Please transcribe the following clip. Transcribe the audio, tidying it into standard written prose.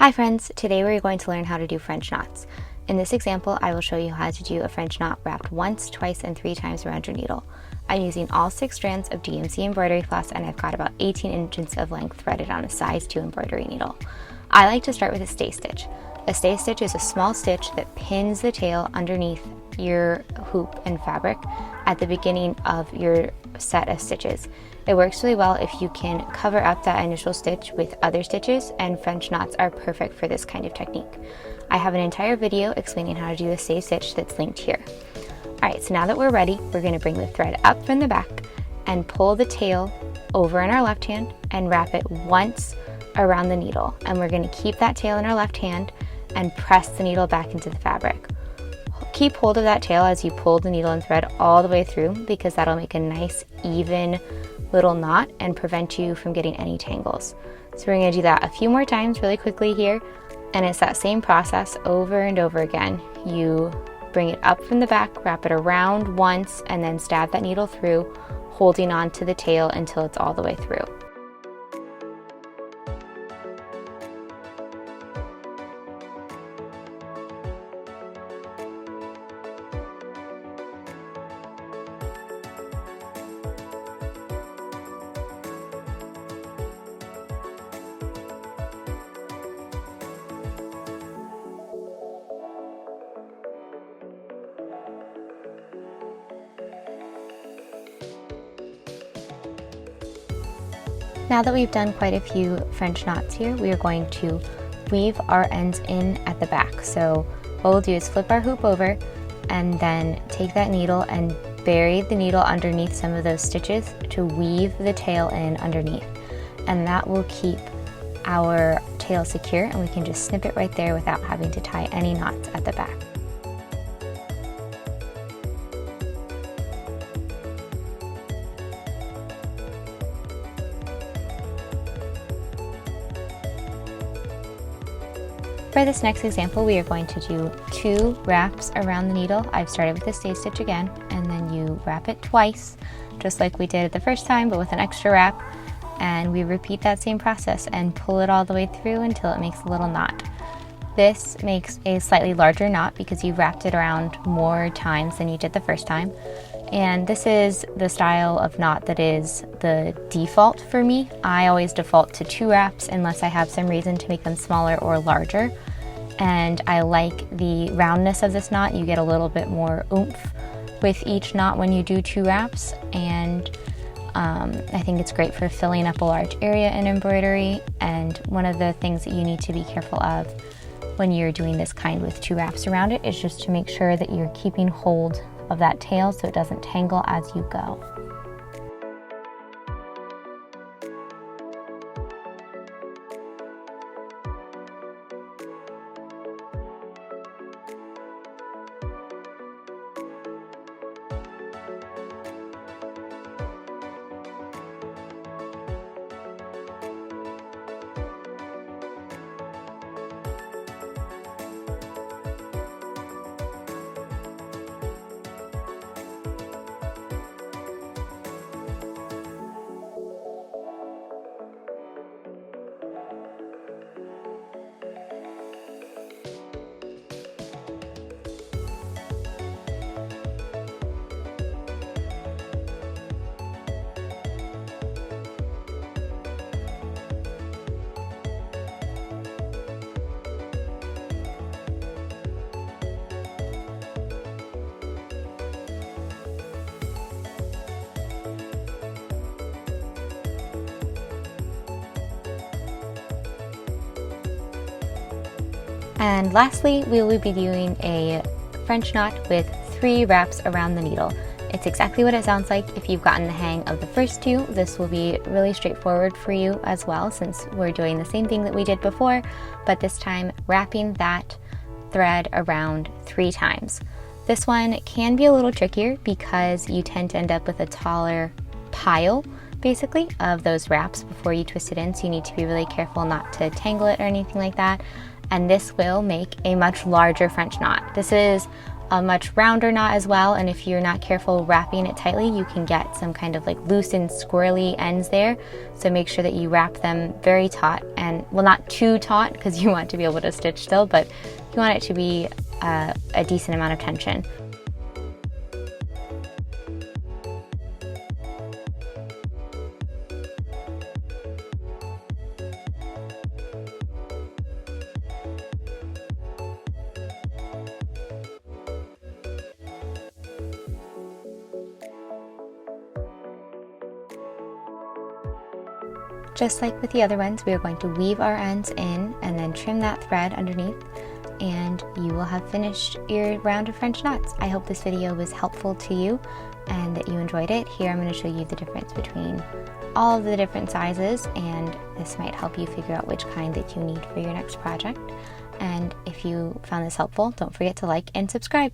Hi friends, today we're going to learn how to do French knots. In this example, I will show you how to do a French knot wrapped once, twice, and 3 times around your needle. I'm using all 6 strands of DMC embroidery floss, and I've got about 18 inches of length threaded on a size 2 embroidery needle. I like to start with a stay stitch. A stay stitch is a small stitch that pins the tail underneath your hoop and fabric at the beginning of your set of stitches. It works really well if you can cover up that initial stitch with other stitches, and French knots are perfect for this kind of technique. I have an entire video explaining how to do the stay stitch that's linked here. Alright, so now that we're ready, we're going to bring the thread up from the back and pull the tail over in our left hand and wrap it once around the needle. And we're going to keep that tail in our left hand and press the needle back into the fabric. Keep hold of that tail as you pull the needle and thread all the way through, because that'll make a nice even little knot and prevent you from getting any tangles. So we're going to do that a few more times really quickly here, and it's that same process over and over again. You bring it up from the back, wrap it around once, and then stab that needle through, holding on to the tail until it's all the way through. Now that we've done quite a few French knots here, we are going to weave our ends in at the back. So what we'll do is flip our hoop over and then take that needle and bury the needle underneath some of those stitches to weave the tail in underneath. And that will keep our tail secure, and we can just snip it right there without having to tie any knots at the back. For this next example, we are going to do 2 wraps around the needle. I've started with a stay stitch again, and then you wrap it twice, just like we did the first time, but with an extra wrap. And we repeat that same process and pull it all the way through until it makes a little knot. This makes a slightly larger knot because you wrapped it around more times than you did the first time. And this is the style of knot that is the default for me. I always default to 2 wraps unless I have some reason to make them smaller or larger. And I like the roundness of this knot. You get a little bit more oomph with each knot when you do 2 wraps. And I think it's great for filling up a large area in embroidery. And one of the things that you need to be careful of when you're doing this kind with 2 wraps around it is just to make sure that you're keeping hold of that tail so it doesn't tangle as you go. And lastly, we will be doing a French knot with 3 wraps around the needle. It's exactly what it sounds like. If you've gotten the hang of the first 2, this will be really straightforward for you as well, since we're doing the same thing that we did before, but this time wrapping that thread around 3 times. This one can be a little trickier because you tend to end up with a taller pile, basically, of those wraps before you twist it in, so you need to be really careful not to tangle it or anything like that. And this will make a much larger French knot. This is a much rounder knot as well, and if you're not careful wrapping it tightly, you can get some kind of like loose and squirrely ends there. So make sure that you wrap them very taut, and well, not too taut because you want to be able to stitch still, but you want it to be a decent amount of tension. Just like with the other ones, we are going to weave our ends in and then trim that thread underneath, and you will have finished your round of French knots. I hope this video was helpful to you and that you enjoyed it. Here I'm going to show you the difference between all of the different sizes, and this might help you figure out which kind that you need for your next project. And if you found this helpful, don't forget to like and subscribe.